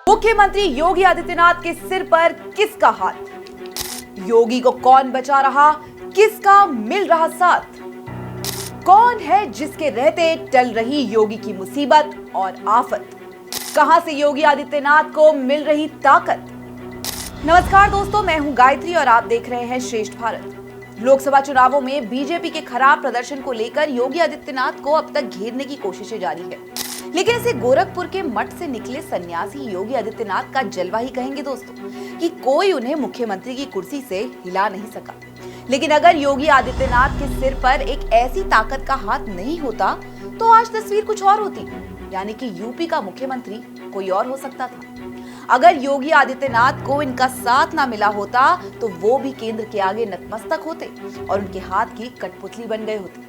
मुख्यमंत्री योगी आदित्यनाथ के सिर पर किसका हाथ? योगी को कौन बचा रहा, किसका मिल रहा साथ? कौन है जिसके रहते टल रही योगी की मुसीबत और आफत? कहां से योगी आदित्यनाथ को मिल रही ताकत? नमस्कार दोस्तों, मैं हूं गायत्री और आप देख रहे हैं श्रेष्ठ भारत। लोकसभा चुनावों में बीजेपी के खराब प्रदर्शन को लेकर योगी आदित्यनाथ को अब तक घेरने की कोशिशें जारी है, लेकिन इसे गोरखपुर के मठ से निकले सन्यासी योगी आदित्यनाथ का जलवा ही कहेंगे दोस्तों, कि कोई उन्हें मुख्यमंत्री की कुर्सी से हिला नहीं सका। लेकिन अगर योगी आदित्यनाथ के सिर पर एक ऐसी ताकत का हाथ नहीं होता तो आज तस्वीर कुछ और होती, यानी कि यूपी का मुख्यमंत्री कोई और हो सकता था। अगर योगी आदित्यनाथ को इनका साथ ना मिला होता तो वो भी केंद्र के आगे नतमस्तक होते और उनके हाथ की कठपुतली बन गए होते।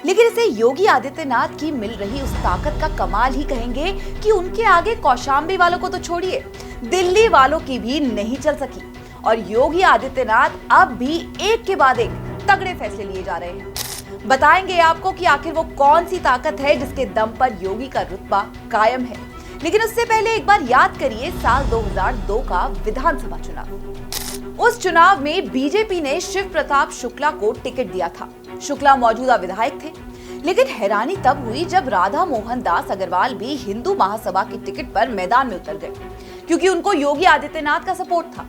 लेकिन इसे योगी आदित्यनाथ की मिल रही उस ताकत का कमाल ही कहेंगे कि उनके आगे कौशाम्बी वालों को तो छोड़िए, दिल्ली वालों की भी नहीं चल सकी और योगी आदित्यनाथ अब भी एक के बाद एक तगड़े फैसले लिए जा रहे हैं। बताएंगे आपको कि आखिर वो कौन सी ताकत है जिसके दम पर योगी का रुतबा कायम है। लेकिन उससे पहले एक बार याद करिए साल 2002 का विधानसभा चुनाव। उस चुनाव में बीजेपी ने शिव प्रताप शुक्ला को टिकट दिया था। शुक्ला मौजूदा विधायक थे, लेकिन हैरानी तब हुई जब राधा मोहन दास अग्रवाल भी हिंदू महासभा की टिकट पर मैदान में उतर गए, क्योंकि उनको योगी आदित्यनाथ का सपोर्ट था।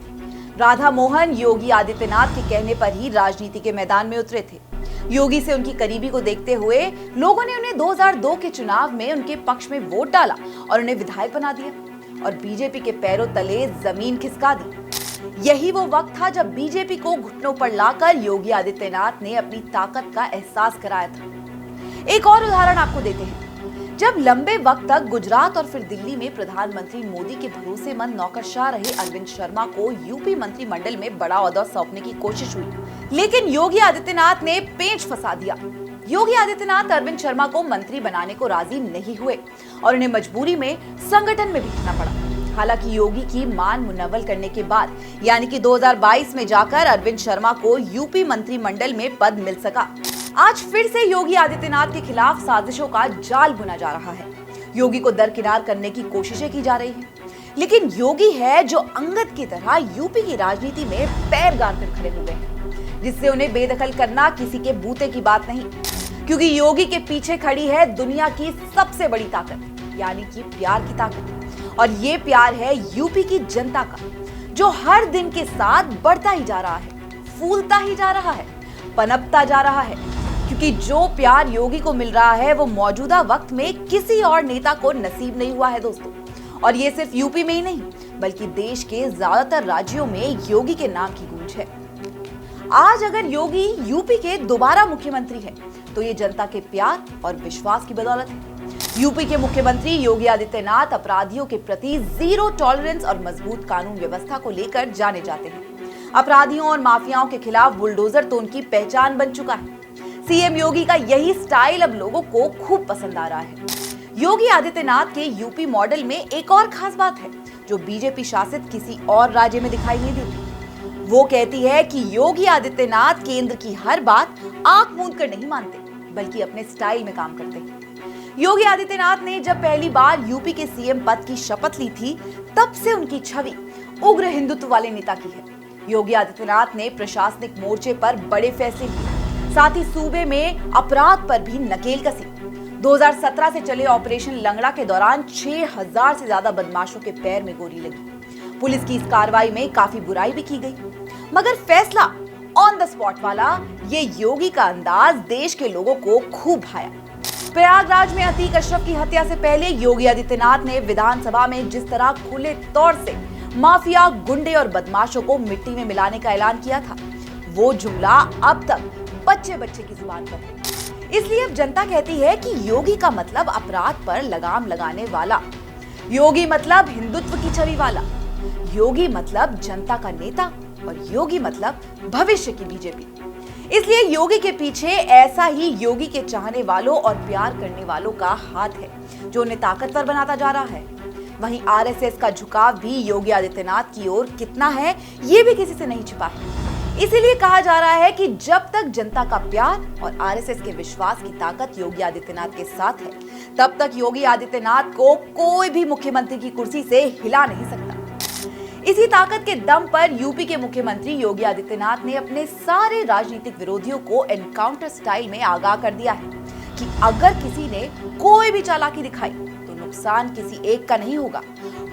राधा मोहन योगी आदित्यनाथ के कहने पर ही राजनीति के मैदान में उतरे थे। योगी से उनकी करीबी को देखते हुए लोगों ने उन्हें 2002 के चुनाव में उनके पक्ष में वोट डाला और उन्हें विधायक बना दिया और बीजेपी के पैरों तले जमीन खिसका दी। यही वो वक्त था जब बीजेपी को घुटनों पर लाकर योगी आदित्यनाथ ने अपनी ताकत का एहसास कराया था। एक और उदाहरण आपको देते हैं। जब लंबे वक्त तक गुजरात और फिर दिल्ली में प्रधानमंत्री मोदी के भरोसेमंद नौकरशाह रहे अरविंद शर्मा को यूपी मंत्रिमंडल में बड़ा ओहदा सौंपने की कोशिश हुई, लेकिन योगी आदित्यनाथ ने पेंच फंसा दिया। योगी आदित्यनाथ अरविंद शर्मा को मंत्री बनाने को राजी नहीं हुए और उन्हें मजबूरी में संगठन में भी रहना पड़ा। हालांकि योगी की मान मुनव्वल करने के बाद यानी कि 2022 में जाकर अरविंद शर्मा को यूपी मंत्रिमंडल में पद मिल सका। आज फिर से योगी आदित्यनाथ के खिलाफ साजिशों का जाल बुना जा रहा है। योगी को दरकिनार करने की कोशिशें की जा रही हैं, लेकिन योगी है जो अंगद की तरह यूपी की राजनीति में पैर गाड़ कर खड़े हुए हैं, जिससे उन्हें बेदखल करना किसी के बूते की बात नहीं, क्योंकि योगी के पीछे खड़ी है दुनिया की सबसे बड़ी ताकत, यानी कि प्यार की ताकत। और ये प्यार है यूपी की जनता का, जो हर दिन के साथ बढ़ता ही जा रहा है, फूलता ही जा रहा है, पनपता जा रहा है, क्योंकि जो प्यार योगी को मिल रहा है वो मौजूदा वक्त में किसी और नेता को नसीब नहीं हुआ है दोस्तों। और ये सिर्फ यूपी में ही नहीं बल्कि देश के ज्यादातर राज्यों में योगी के नाम की गूंज है। आज अगर योगी यूपी के दोबारा मुख्यमंत्री है तो ये जनता के प्यार और विश्वास की बदौलत है। यूपी के मुख्यमंत्री योगी आदित्यनाथ अपराधियों के प्रति जीरो टॉलरेंस और मजबूत कानून व्यवस्था को लेकर जाने जाते हैं। अपराधियों और माफियाओं के खिलाफ बुलडोजर तो उनकी पहचान बन चुका है। सीएम योगी का यही स्टाइल अब लोगों को खूब पसंद आ रहा है। योगी आदित्यनाथ के यूपी मॉडल में एक और खास बात है जो बीजेपी शासित किसी और राज्य में दिखाई नहीं देती। वो कहती है कि योगी आदित्यनाथ केंद्र की हर बात आंख मूंद कर नहीं मानते, बल्कि अपने स्टाइल में काम करते हैं। योगी आदित्यनाथ ने जब पहली बार यूपी के सीएम पद की शपथ ली थी, तब से उनकी छवि उग्र हिंदुत्व वाले नेता की है। योगी आदित्यनाथ ने प्रशासनिक मोर्चे पर बड़े फैसले लिए, साथ ही सूबे में अपराध पर भी नकेल कसी। 2017 से चले ऑपरेशन लंगड़ा के दौरान 6000 से ज्यादा बदमाशों के पैर में गोली लगी। पुलिस की इस कार्रवाई में काफी बुराई भी की गई, मगर फैसला ऑन द स्पॉट वाला ये योगी का अंदाज देश के लोगों को खूब भाया। प्रयागराज में अतीक अशरफ की हत्या से पहले योगी आदित्यनाथ ने विधानसभा में जिस तरह खुले तौर से माफिया, गुंडे और बदमाशों को मिट्टी में मिलाने का ऐलान किया था, वो जुमला अब तक बच्चे बच्चे की जुबान पर है। इसलिए अब जनता कहती है कि योगी का मतलब अपराध पर लगाम लगाने वाला, योगी मतलब हिंदुत्व की छवि वाला, योगी मतलब जनता का नेता और योगी मतलब भविष्य की बीजेपी। इसलिए योगी के पीछे ऐसा ही योगी के चाहने वालों और प्यार करने वालों का हाथ है जो उन्हें ताकतवर बनाता जा रहा है। वहीं आरएसएस का झुकाव भी योगी आदित्यनाथ की ओर कितना है ये भी किसी से नहीं छिपा है। इसीलिए कहा जा रहा है कि जब तक जनता का प्यार और आरएसएस के विश्वास की ताकत योगी आदित्यनाथ के साथ है, तब तक योगी आदित्यनाथ को कोई भी मुख्यमंत्री की कुर्सी से हिला नहीं सकता। इसी ताकत के दम पर यूपी के मुख्यमंत्री योगी आदित्यनाथ ने अपने सारे राजनीतिक विरोधियों को एनकाउंटर स्टाइल में आगाह कर दिया है कि अगर किसी ने कोई भी चालाकी दिखाई तो नुकसान किसी एक का नहीं होगा,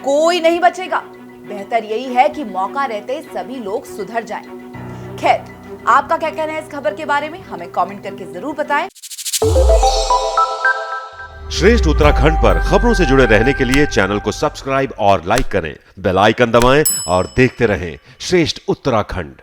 कोई नहीं बचेगा। बेहतर यही है कि मौका रहते सभी लोग सुधर जाएं। खैर, आपका क्या कहना है इस खबर के बारे में, हमें कमेंट करके जरूर बताएं। श्रेष्ठ उत्तराखंड पर खबरों से जुड़े रहने के लिए चैनल को सब्सक्राइब और लाइक करें, बेल आइकन दबाएं और देखते रहें श्रेष्ठ उत्तराखंड।